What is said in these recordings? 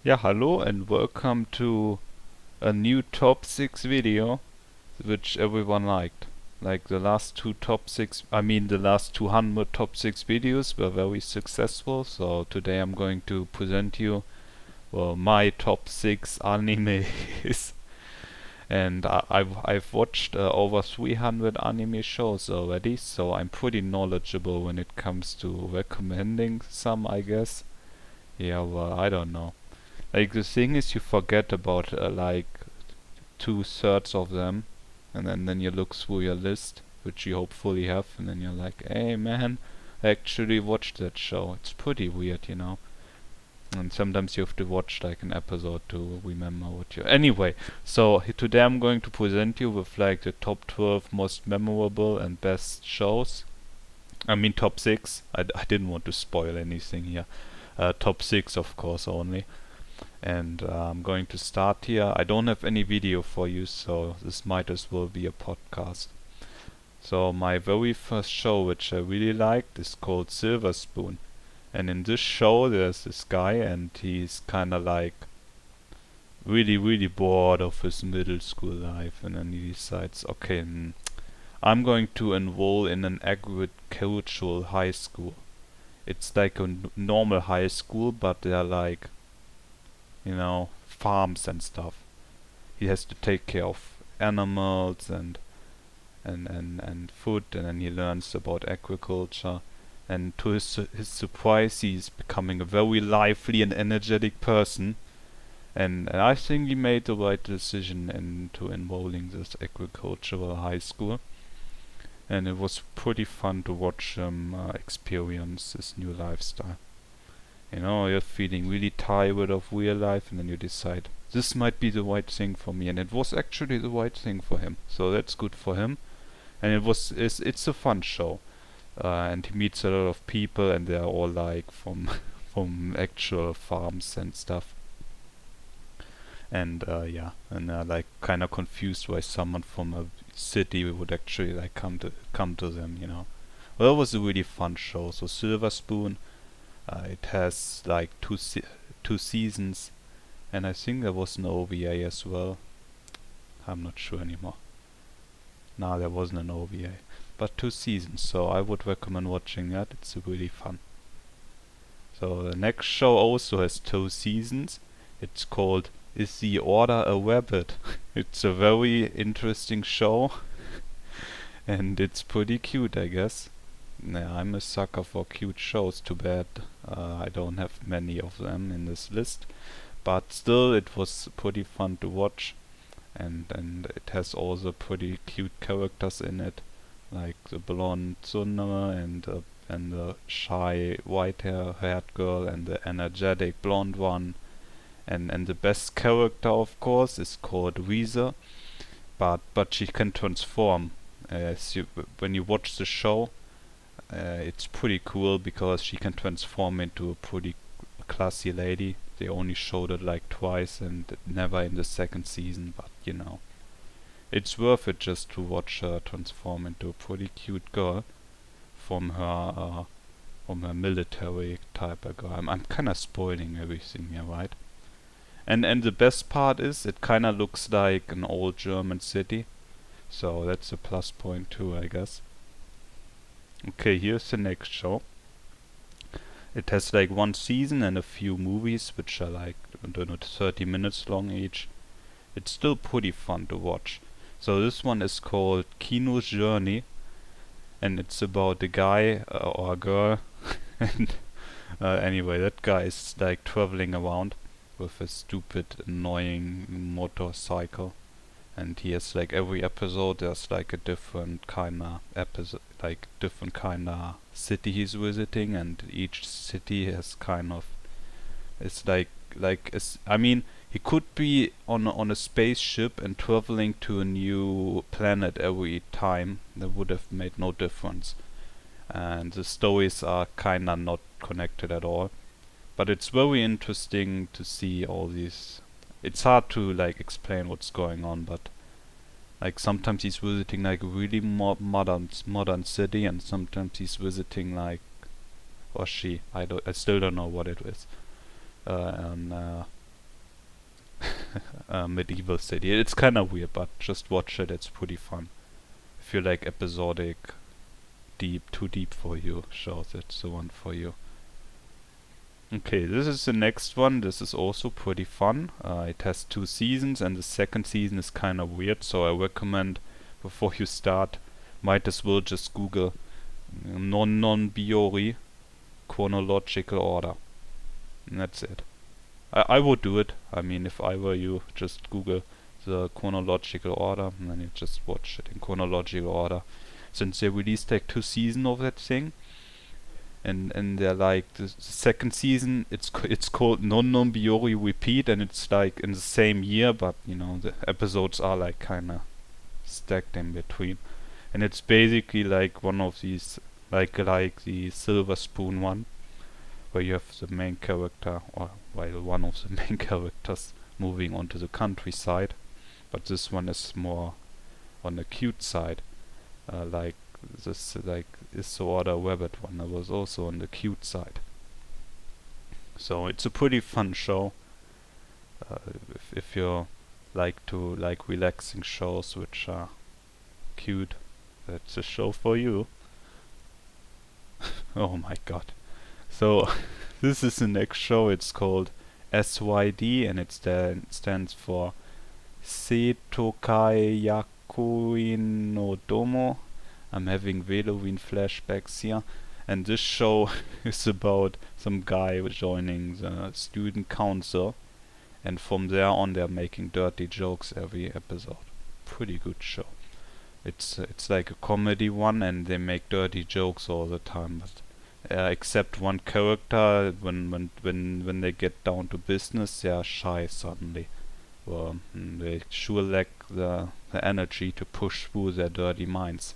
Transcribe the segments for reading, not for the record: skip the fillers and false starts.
Yeah, hello and welcome to a new top 6 video which everyone liked. Like the last two top 6, the last 200 top 6 videos were very successful, so today I'm going to present you, well, my top 6 animes. And I've watched over 300 anime shows already, so I'm pretty knowledgeable when it comes to recommending some, I guess. Yeah, well, I don't know. Like the thing is, you forget about like two-thirds of them, and then you look through your list, which you hopefully have, and then you're like, hey man, I actually watched that show. It's pretty weird. And sometimes you have to watch like an episode to remember what you. Anyway, so today I'm going to present you with like the top 12 most memorable and best shows. Top 6. I didn't want to spoil anything here. Top 6, of course, only. And I'm going to start here. I don't have any video for you, so this might as well be a podcast. So my very first show, which I really liked, is called Silver Spoon. And in this show there's this guy, and he's kinda like really bored of his middle school life, and then he decides, okay, I'm going to enroll in an agricultural high school. It's like a normal high school, but they're like, farms and stuff. He has to take care of animals and food, and then he learns about agriculture. And to his surprise, he's becoming a very lively and energetic person. And I think he made the right decision into enrolling this agricultural high school. And it was pretty fun to watch him experience this new lifestyle. You're feeling really tired of real life, and then you decide, this might be the right thing for me. And it was actually the right thing for him. So that's good for him. And it's a fun show. And he meets a lot of people, and they're all like from from actual farms and stuff. And and they're like kind of confused why someone from a city would actually like come to them. Well, it was a really fun show. So Silver Spoon, it has like two seasons, and I think there was an OVA as well. I'm not sure anymore. No, there wasn't an OVA, but 2 seasons. So I would recommend watching that. It's really fun. So the next show also has 2 seasons. It's called Is the Order a Rabbit? It's a very interesting show, and it's pretty cute, I guess. Yeah, I'm a sucker for cute shows. Too bad I don't have many of them in this list, but still it was pretty fun to watch, and it has also pretty cute characters in it, like the blonde Tsuna and the shy white haired girl and the energetic blonde one, and the best character, of course, is called Weezer, but she can transform. When you watch the show, it's pretty cool because she can transform into a pretty classy lady. They only showed it like twice and never in the second season, but it's worth it just to watch her transform into a pretty cute girl from her military type of girl. I'm kinda spoiling everything here, right? And the best part is it kinda looks like an old German city, so that's a plus point too, I guess. Okay, here's the next show. It has like 1 season and a few movies, which are like, I don't know, 30 minutes long each. It's still pretty fun to watch. So this one is called Kinos Journey, and it's about a guy or a girl. And anyway, that guy is like traveling around with a stupid, annoying motorcycle. And he has like every episode there's like a different kinda episode, like different kinda city he's visiting, and each city has kind of, it's he could be on a spaceship and traveling to a new planet every time. That would have made no difference. And the stories are kinda not connected at all. But it's very interesting to see all these. It's hard to like explain what's going on, but like sometimes he's visiting like a really modern city, and sometimes he's visiting like, or she, I still don't know what it is. And medieval city. It's kind of weird, but just watch it. It's pretty fun. If you like episodic, too deep for you shows, it's the one for you. Okay, this is the next one. This is also pretty fun. It has 2 seasons, and the second season is kind of weird, so I recommend before you start, might as well just Google non-biori chronological order. And that's it. I would do it. I mean, if I were you, just Google the chronological order, and then you just watch it in chronological order. Since they released like 2 seasons of that thing, and they're like the second season, it's called Non Biori Repeat, and it's like in the same year, but you know the episodes are like kinda stacked in between, and it's basically like one of these like the Silver Spoon one, where you have the main character, or while one of the main characters moving onto the countryside, but this one is more on the cute side, like this like is the Order Rabbit one that was also on the cute side. So it's a pretty fun show. If you like to like relaxing shows which are cute, that's a show for you. Oh my god. So this is the next show. It's called SYD, and it stands for Setokai Yakuin no Domo. I'm having Halloween flashbacks here. And this show is about some guy joining the student council, and from there on they're making dirty jokes every episode. Pretty good show. It's like a comedy one, and they make dirty jokes all the time, but except one character, when they get down to business, they are shy suddenly. They sure lack the energy to push through their dirty minds.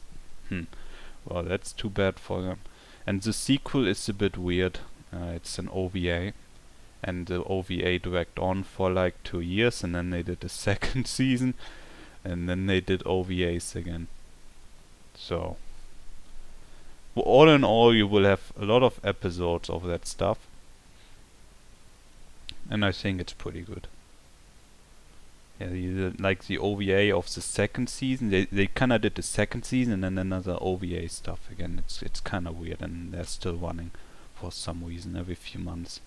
Well, that's too bad for them. And the sequel is a bit weird. It's an OVA, and the OVA dragged on for like 2 years, and then they did a second season, and then they did OVAs again. So, all in all, you will have a lot of episodes of that stuff, and I think it's pretty good. Yeah, like the OVA of the second season, they kinda did the second season and then another OVA stuff again. It's kinda weird, and they're still running for some reason every few months.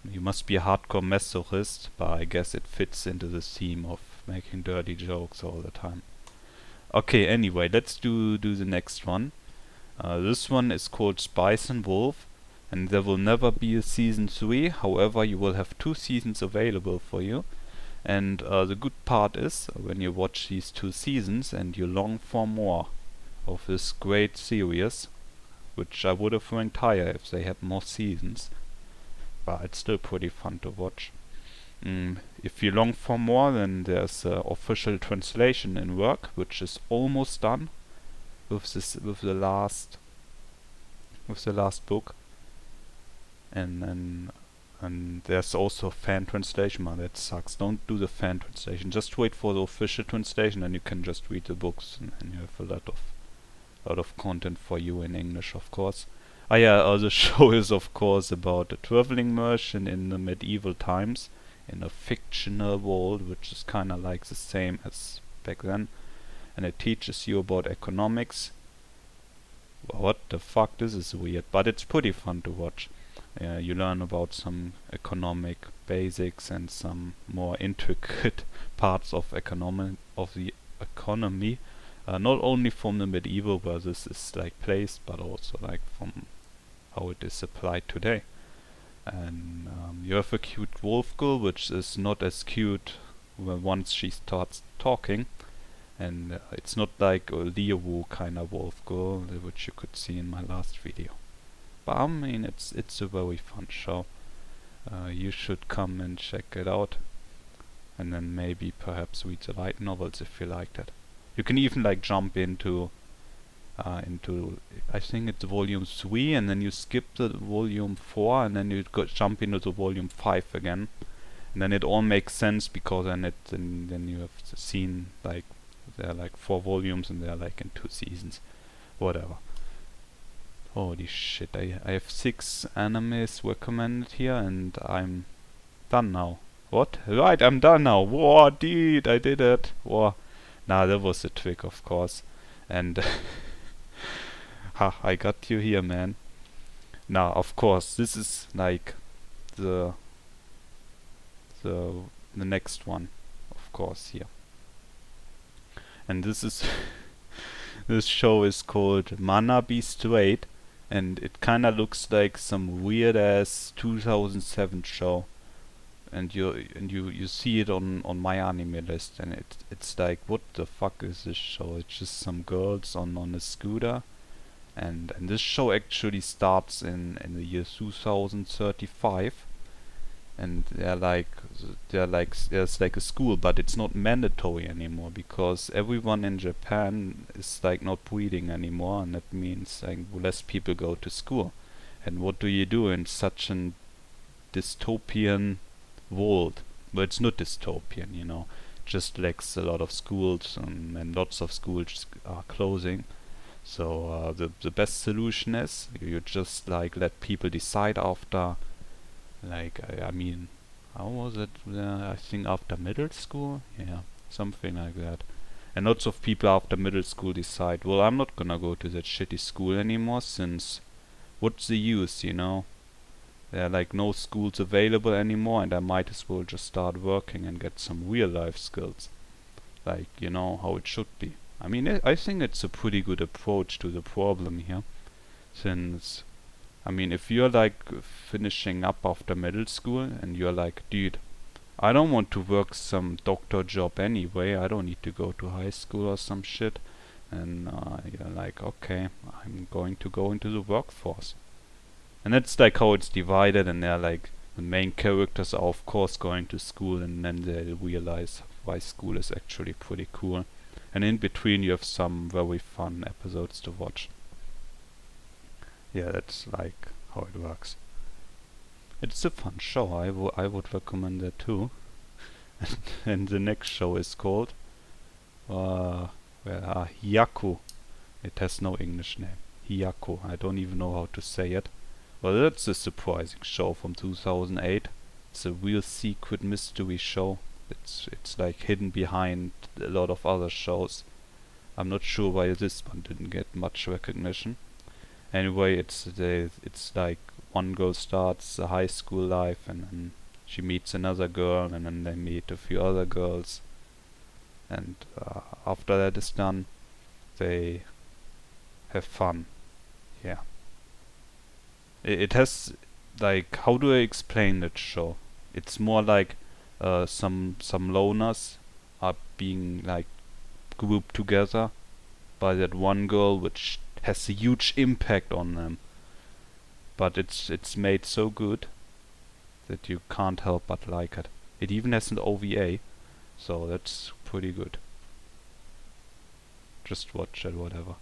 You must be a hardcore masochist, but I guess it fits into the theme of making dirty jokes all the time. Okay, anyway, let's do the next one. This one is called Spice and Wolf, and there will never be a season 3. However, you will have 2 seasons available for you. And the good part is, when you watch these 2 seasons and you long for more of this great series, which I would have ranked higher if they had more seasons, but it's still pretty fun to watch. If you long for more, then there's official translation in work, which is almost done with the last book, and there's also fan translation. Man, that sucks. Don't do the fan translation. Just wait for the official translation, and you can just read the books, and you have a lot of content for you in English, of course. The show is of course about a traveling merchant in the medieval times in a fictional world, which is kind of like the same as back then, and it teaches you about economics. What the fuck? This is weird, but it's pretty fun to watch. You learn about some economic basics and some more intricate parts of the economy, not only from the medieval where this is like placed, but also like from how it is applied today. And you have a cute wolf girl, which is not as cute once she starts talking, and it's not like a Leowu kind of wolf girl, which you could see in my last video. But I mean, it's a very fun show. You should come and check it out, and then maybe perhaps read the light novels if you like that. You can even like jump into I think it's volume 3, and then you skip the volume 4, and then you jump into the volume 5 again, and then it all makes sense, because then you have seen like there are like 4 volumes and they're like in 2 seasons, whatever. Holy shit, I have 6 animes recommended here, and I'm done now. What? Right, I'm done now. Whoa, dude, I did it. Whoa. Nah, that was a trick, of course. And ha, I got you here, man. Now, of course, this is like the the the next one, of course, here. And this is this show is called Be Straight, and it kinda looks like some weird ass 2007 show. And you see it on my anime list, and it's like, what the fuck is this show? It's just some girls on a scooter, and this show actually starts in the year 2035, and there's like a school, but it's not mandatory anymore because everyone in Japan is like not breeding anymore, and that means like less people go to school. And what do you do in such an dystopian world? Well, it's not dystopian, just like a lot of schools, and lots of schools are closing. So the best solution is you just like let people decide after, like, I mean, how was it? I think after middle school, yeah, something like that. And lots of people after middle school decide, well, I'm not gonna go to that shitty school anymore, since what's the use? There are like no schools available anymore, and I might as well just start working and get some real life skills, like, how it should be. I mean, I think it's a pretty good approach to the problem here, since, I mean, if you're like finishing up after middle school and you're like, dude, I don't want to work some doctor job anyway, I don't need to go to high school or some shit, and you're like, okay, I'm going to go into the workforce. And that's like how it's divided, and they're like, the main characters are of course going to school, and then they realize why school is actually pretty cool. And in between you have some very fun episodes to watch. Yeah, that's like how it works. It's a fun show, I would recommend that too. And the next show is called Hyaku. It has no English name. Hyaku, I don't even know how to say it. Well, that's a surprising show from 2008. It's a real secret mystery show. It's like hidden behind a lot of other shows. I'm not sure why this one didn't get much recognition. Anyway, it's like one girl starts a high school life, and then she meets another girl, and then they meet a few other girls, and after that is done, they have fun. Yeah. It has, like, how do I explain that show? It's more like some loners are being like grouped together by that one girl, which has a huge impact on them. But it's made so good that you can't help but like it. It even has an OVA, so that's pretty good. Just watch it, whatever.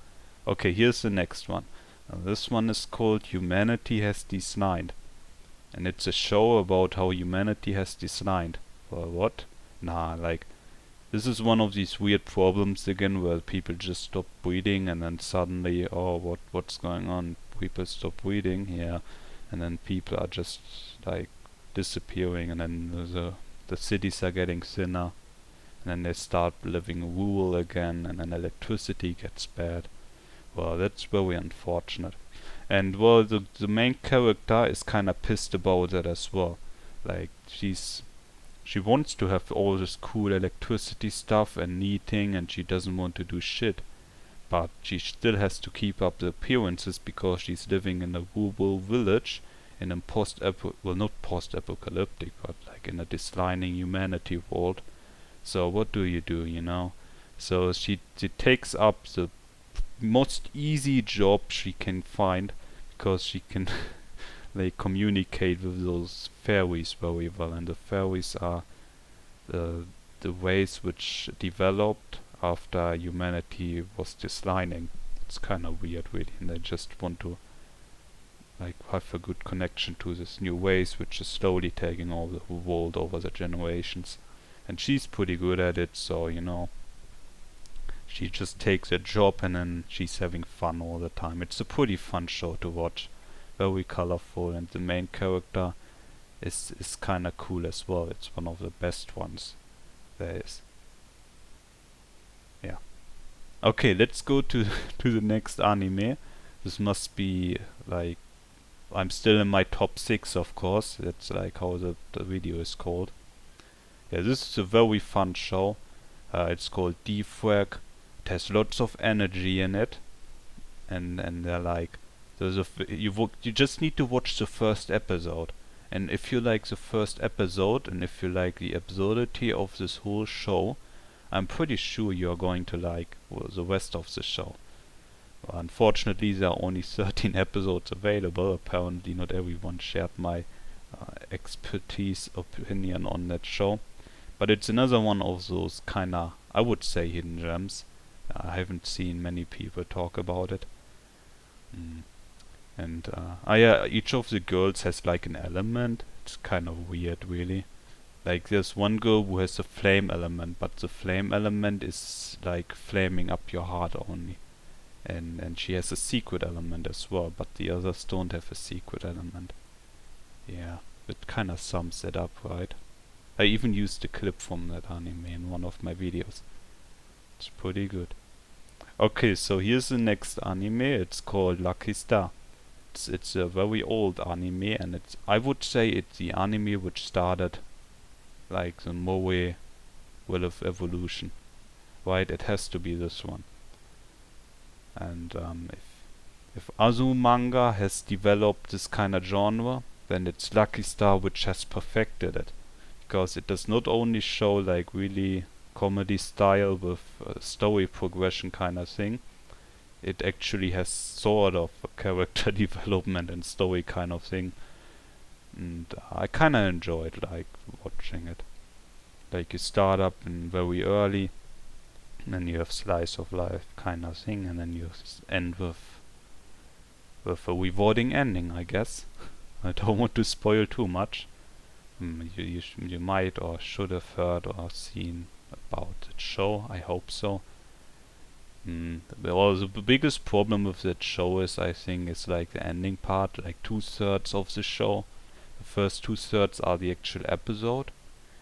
Okay, here's the next one. This one is called Humanity Has Declined. And it's a show about how humanity has declined. Well, what? Nah, like, this is one of these weird problems again where people just stop breeding, and then suddenly, oh, what's going on? People stop breeding, yeah. And then people are just like disappearing, and then the cities are getting thinner, and then they start living rural again, and then electricity gets bad. Well, that's very unfortunate. And well, the main character is kinda pissed about that as well. Like, she wants to have all this cool electricity stuff and knitting, and she doesn't want to do shit. But she still has to keep up the appearances because she's living in a rural village in a not post-apocalyptic, but like in a declining humanity world. So what do? So she takes up the most easy job she can find, because she can like communicate with those fairies very well, and the fairies are the ways which developed after humanity was declining. It's kind of weird, really, and they just want to like have a good connection to this new ways which is slowly taking over the world over the generations. And she's pretty good at it, so she just takes a job, and then she's having fun all the time. It's a pretty fun show to watch. Very colorful, and the main character is kinda cool as well. It's one of the best ones there is. Yeah. Okay, let's go to to the next anime. This must be like, I'm still in my top 6, of course. That's like how the video is called. Yeah, this is a very fun show. It's called Defrag. It has lots of energy in it, and they're like, you just need to watch the first episode, and if you like the first episode, and if you like the absurdity of this whole show, I'm pretty sure you are going to like the rest of the show. Unfortunately, there are only 13 episodes available. Apparently, not everyone shared my expertise opinion on that show. But it's another one of those kinda, I would say, hidden gems. I haven't seen many people talk about it. And yeah, each of the girls has like an element. It's kind of weird, really. Like there's one girl who has a flame element, but the flame element is like flaming up your heart only. And she has a secret element as well, but the others don't have a secret element. Yeah, it kinda sums it up, right? I even used a clip from that anime in one of my videos. It's pretty good. Okay, so here's the next anime. It's called Lucky Star. It's a very old anime, and I would say it's the anime which started like the Moe Will of Evolution. Right, it has to be this one. And if Azu manga has developed this kind of genre, then it's Lucky Star which has perfected it. Because it does not only show like really comedy style with story progression kind of thing, it actually has sort of a character development and story kind of thing. And I kinda enjoyed like watching it. Like you start up in very early, and then you have slice of life kind of thing, and then you end with a rewarding ending, I guess. I don't want to spoil too much. You might or should have heard or seen about that show. I hope so. Well, the biggest problem with that show is, I think, is like the ending part. Like 2/3 of the show, the first 2/3 are the actual episode,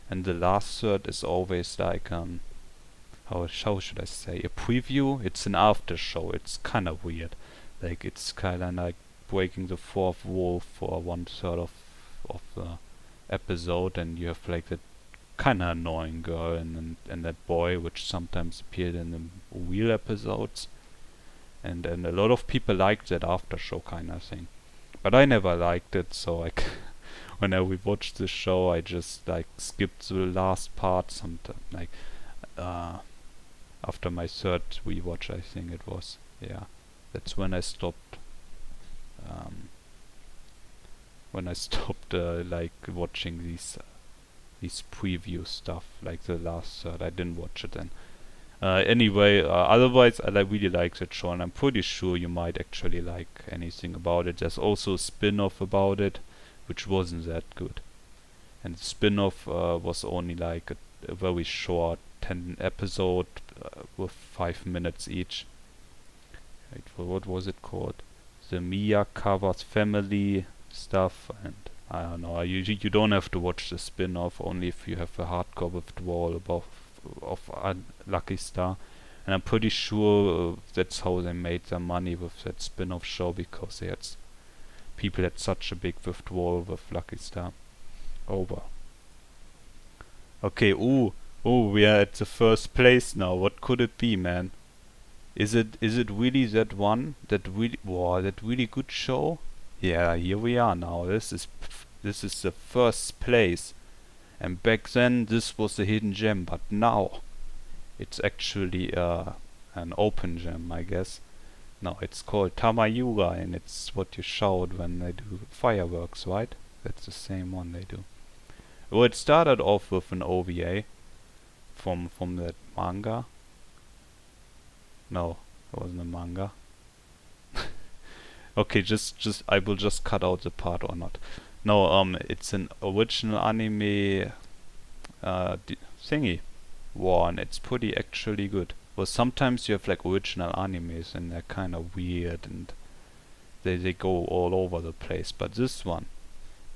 and the last third is always like how should I say, a preview. It's an after show. It's kind of weird. Like it's kind of like breaking the fourth wall for 1/3 of the episode, and you have like that kind of annoying girl and that boy, which sometimes appeared in the real episodes, and a lot of people liked that after show kind of thing, but I never liked it. So like when I rewatched the show, I just like skipped the last part sometime, like after my third rewatch, I think it was. Yeah, that's when I stopped. Like watching these preview stuff, like the last third. I didn't watch it then. Anyway, otherwise I really like that show, and I'm pretty sure you might actually like anything about it. There's also a spin-off about it, which wasn't that good. And the spin-off was only like a very short 10 episode with 5 minutes each. Like, what was it called? The Mia Covers Family stuff, and I don't know. You don't have to watch the spin-off, only if you have a hardcore withdrawal of Lucky Star. And I'm pretty sure that's how they made their money with that spin-off show, because people had such a big withdrawal with Lucky Star. Over. Okay, we are at the first place now. What could it be, man? Is it really that one? That really good show? Yeah, here we are now. This is the first place. And back then this was a hidden gem, but now it's actually an open gem, I guess. No, it's called Tamayuga, and it's what you shout when they do fireworks, right? That's the same one they do. Well, it started off with an OVA from that manga. No, it wasn't a manga. Okay, just I will just cut out the part or not. No, it's an original anime thingy. Wow, and it's pretty actually good. Well, sometimes you have like original animes and they're kind of weird and they go all over the place. But this one,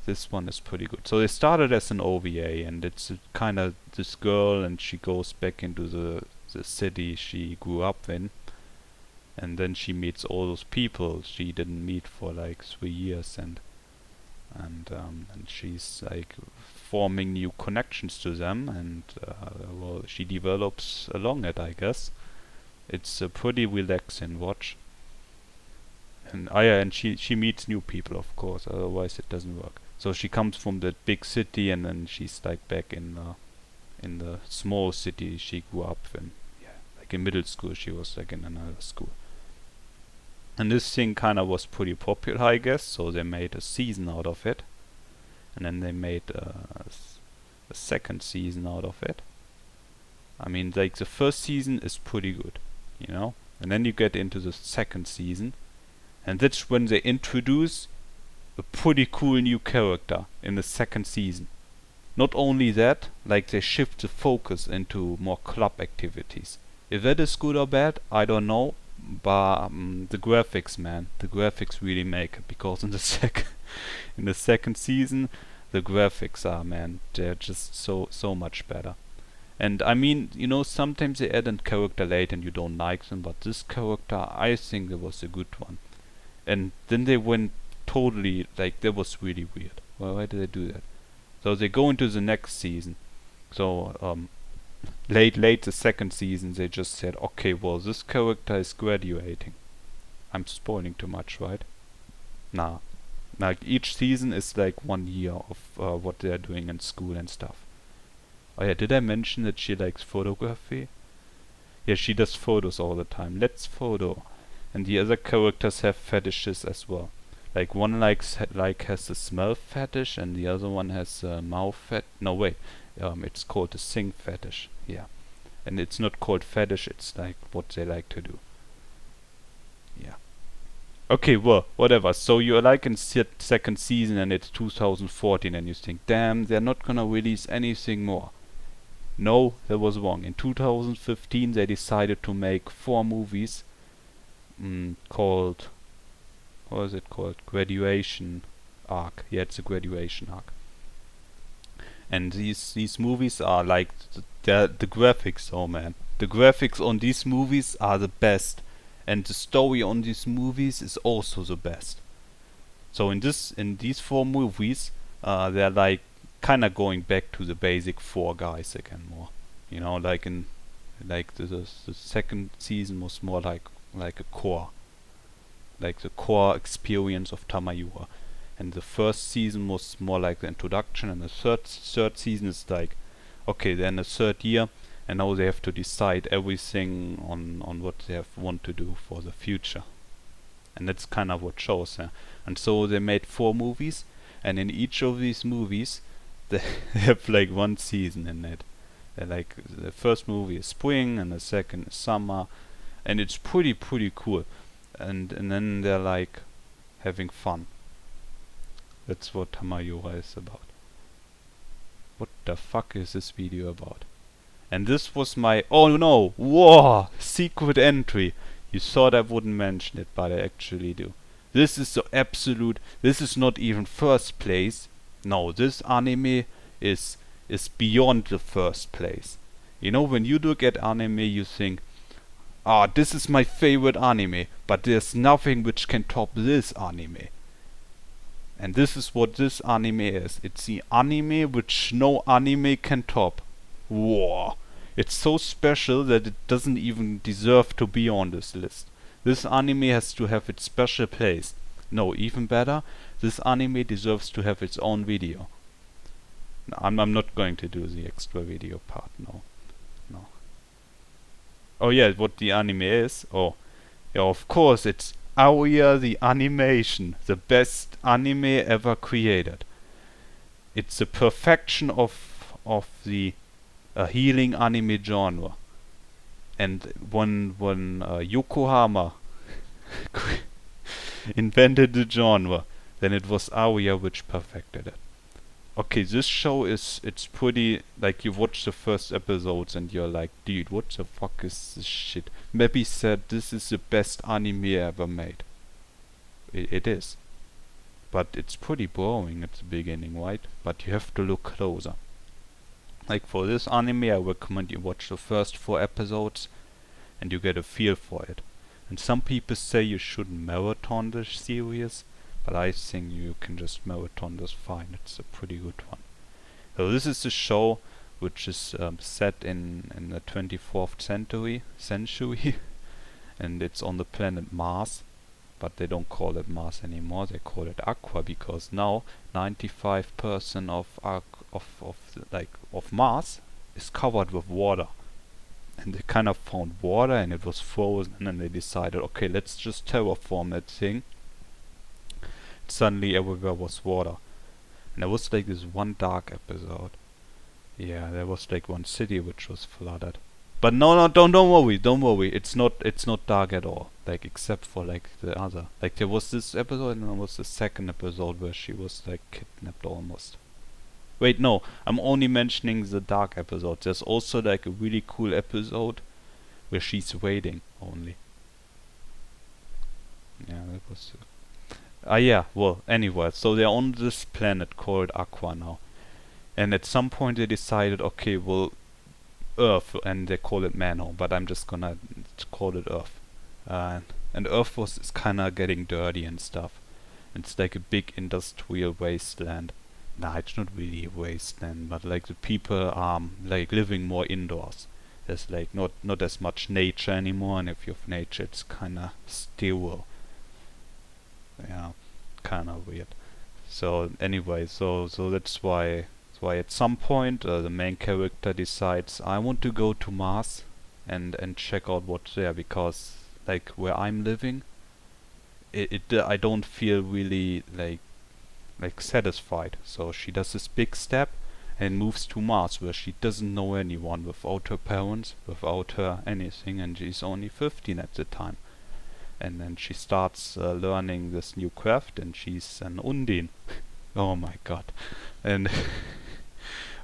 this one is pretty good. So they started as an OVA, and it's kind of this girl, and she goes back into the city she grew up in, and then she meets all those people she didn't meet for like 3 years, and she's like forming new connections to them, and well, she develops along it, I guess. It's a pretty relaxing watch. And yeah, and she meets new people, of course, otherwise it doesn't work. So she comes from that big city, and then she's like back in the small city she grew up in. Yeah, like in middle school she was like in another school. And this thing kind of was pretty popular, I guess, so they made a season out of it. And then they made a second season out of it. I mean, like the first season is pretty good, you know? And then you get into the second season, and that's when they introduce a pretty cool new character in the second season. Not only that, like they shift the focus into more club activities. If that is good or bad, I don't know. But the graphics, man, the graphics really make it, because in the second season, the graphics are, man, they're just so much better. And I mean, you know, sometimes they add a character late and you don't like them, but this character, I think it was a good one. And then they went totally, like, that was really weird. Why did they do that? So they go into the next season. So late the second season, they just said, okay, well, this character is graduating. I'm spoiling too much, right? Nah. Like, each season is like 1 year of what they're doing in school and stuff. Oh yeah, did I mention that she likes photography? Yeah, she does photos all the time. Let's photo. And the other characters have fetishes as well. Like, one has a smell fetish, and the other one has a mouth no, wait. It's called a sing fetish. Yeah. And it's not called fetish, it's like what they like to do. Yeah. Okay, well, whatever. So you're like in second season, and it's 2014, and you think, damn, they're not gonna release anything more. No, that was wrong. In 2015, they decided to make 4 movies called, what is it called? Graduation Arc. Yeah, it's a graduation arc. And these movies are like the graphics. Oh man, the graphics on these movies are the best, and the story on these movies is also the best. So in these 4 movies, they're like kind of going back to the basic 4 guys again more. You know, like the second season was more like a core, like the core experience of Tamayua. And the first season was more like the introduction, and the third season is like, okay, they're in the 3rd year, and now they have to decide everything on what they want to do for the future. And that's kind of what shows, yeah. And so they made 4 movies, and in each of these movies, they have like 1 season in it. They're like, the first movie is spring, and the second is summer, and it's pretty cool. And then they're like having fun. That's what Tamayura is about. What the fuck is this video about? And this was my... Oh no! Whoa! Secret entry! You thought I wouldn't mention it, but I actually do. This is the absolute... This is not even first place. No, this anime is beyond the first place. You know, when you look at anime, you think, ah, this is my favorite anime, but there's nothing which can top this anime. And this is what this anime is. It's the anime which no anime can top. Whoa. It's so special that it doesn't even deserve to be on this list. This anime has to have its special place. No, even better, this anime deserves to have its own video. No, I'm not going to do the extra video part, no. Oh yeah, what the anime is? Oh, yeah, of course, it's Aoya the Animation, the best anime ever created. It's the perfection of the healing anime genre. And when Yokohama invented the genre, then it was Aoya which perfected it. Okay, this show it's pretty, like, you watch the first episodes and you're like, dude, what the fuck is this shit? Maebbie said this is the best anime ever made. It is. but it's pretty boring at the beginning, right? But you have to look closer. Like for this anime, I recommend you watch the first 4 episodes and you get a feel for it. And some people say you shouldn't marathon this series, but I think you can just marathon this fine. It's a pretty good one. So this is a show which is set in the 24th century, and it's on the planet Mars. But they don't call it Mars anymore. They call it Aqua because now 95% of Mars is covered with water. And they kind of found water and it was frozen, and then they decided, okay, let's just terraform that thing. Suddenly everywhere was water. And there was like this one dark episode. Yeah, there was like one city which was flooded. But no, don't worry. It's not dark at all. Like except for like the other. Like there was this episode and there was the second episode where she was like kidnapped almost. Wait, no, I'm only mentioning the dark episodes. There's also like a really cool episode where she's waiting only. Yeah, that was. Yeah. Well, anyway, so they're on this planet called Aqua now, and at some point they decided, okay, well, Earth, and they call it Manhole, but I'm just gonna call it Earth. And Earth is kinda getting dirty and stuff. It's like a big industrial wasteland. Nah, it's not really a wasteland, but like the people are like living more indoors. There's like not as much nature anymore, and if you have nature, it's kinda sterile. Yeah, kinda weird. So anyway, so that's why at some point the main character decides I want to go to Mars and check out what's there, because like where I'm living, I don't feel really like satisfied. So she does this big step and moves to Mars, where she doesn't know anyone, without her parents, without her anything, and she's only 15 at the time. And then she starts learning this new craft, and she's an Undine. Oh my god. And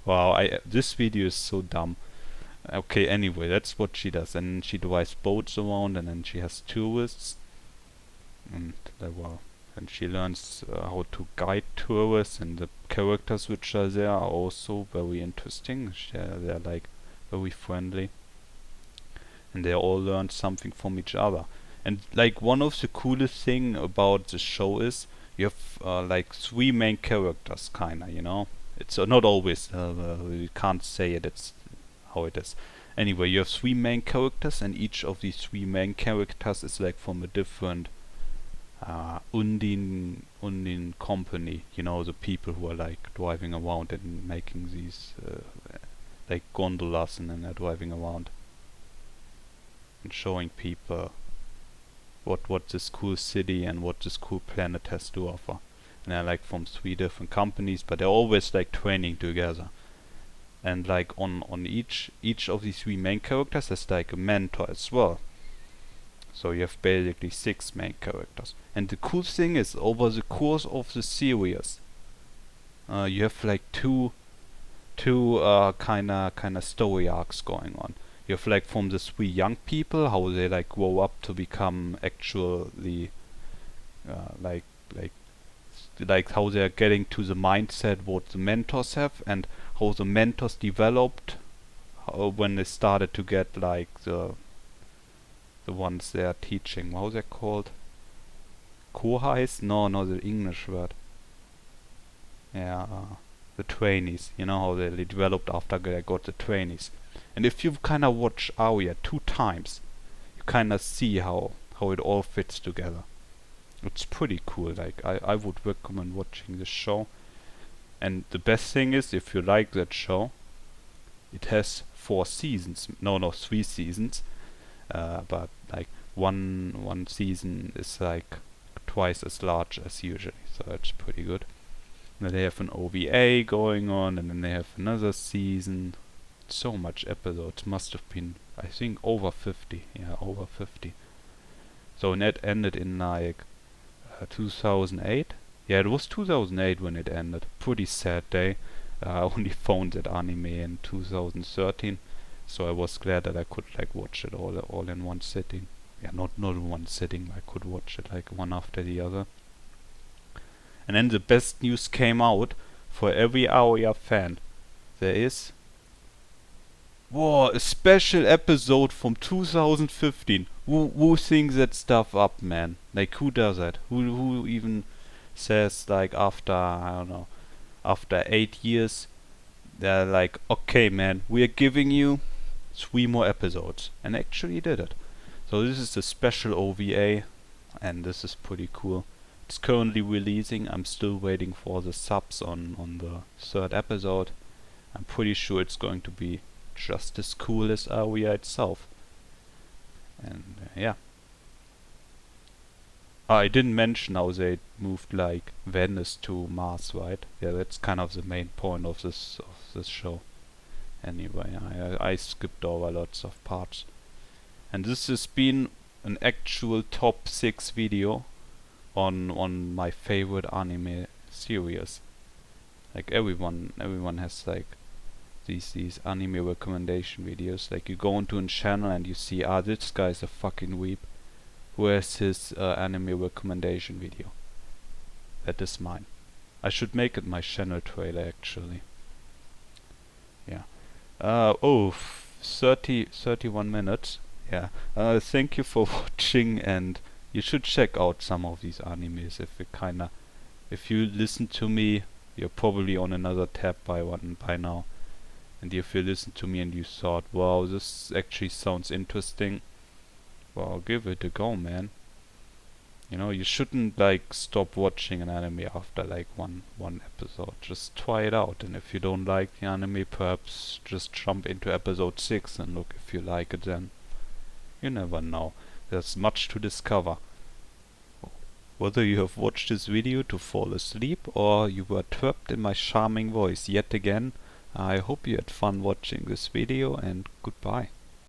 wow, this video is so dumb. Okay, anyway, that's what she does. And she drives boats around, and then she has tourists. And and she learns how to guide tourists, and the characters which are there are also very interesting. They're like very friendly, and they all learn something from each other. And like one of the coolest thing about the show is you have like 3 main characters, kinda, you know. It's not always. You can't say it. It's how it is. Anyway, you have 3 main characters, and each of these 3 main characters is like from a different Undine company. You know, the people who are like driving around and making these like gondolas, and then they're driving around and showing people what this cool city and what this cool planet has to offer. And they're like from 3 different companies, but they're always like training together. And like on each of these 3 main characters there's like a mentor as well. So you have basically 6 main characters. And the cool thing is, over the course of the series, you have like two kinda story arcs going on. You have like from the 3 young people, how they like grow up to become actually like how they're getting to the mindset what the mentors have, and how the mentors developed when they started to get like the ones they are teaching. How they're called? Kohais? No, the English word. Yeah, the trainees. You know how they developed after they got the trainees. And if you kinda watch Aria 2 times, you kinda see how it all fits together. It's pretty cool. Like I would recommend watching this show. And the best thing is, if you like that show, it has 4 seasons. No, 3 seasons. But like one season is like twice as large as usually, so it's pretty good. And then they have an OVA going on, and then they have another season. So much episodes, must have been, I think, over 50. Yeah, over 50. So it ended in like 2008. Yeah, it was 2008 when it ended. Pretty sad day. I only found that anime in 2013, so I was glad that I could like watch it all in one sitting. Yeah, not in one sitting. I could watch it like one after the other. And then the best news came out. For every Aoya fan, there is a special episode from 2015. Who thinks that stuff up, man? Like, who does that? Who even says, like, after, I don't know, after 8 years, they're like, okay, man, we are giving you 3 more episodes. And actually did it. So this is the special OVA, and this is pretty cool. It's currently releasing. I'm still waiting for the subs on the 3rd episode. I'm pretty sure it's going to be just as cool as Aoya itself. And yeah. I didn't mention how they moved like Venice to Mars, right? Yeah, that's kind of the main point of this show. Anyway, I skipped over lots of parts. And this has been an actual top 6 video on my favorite anime series. Like everyone has like these anime recommendation videos. Like you go into a channel and you see, this guy's a fucking weeb. Where's his anime recommendation video? That is mine. I should make it my channel trailer actually. Yeah. 31 minutes. Yeah. Thank you for watching, and you should check out some of these animes if you listen to me, you're probably on another tab by now. And if you listen to me and you thought, wow, this actually sounds interesting, well, give it a go, man. You know, you shouldn't like stop watching an anime after like one episode. Just try it out, and if you don't like the anime, perhaps just jump into episode 6 and look if you like it then. You never know. There's much to discover. Whether you have watched this video to fall asleep or you were trapped in my charming voice yet again, I hope you had fun watching this video, and goodbye.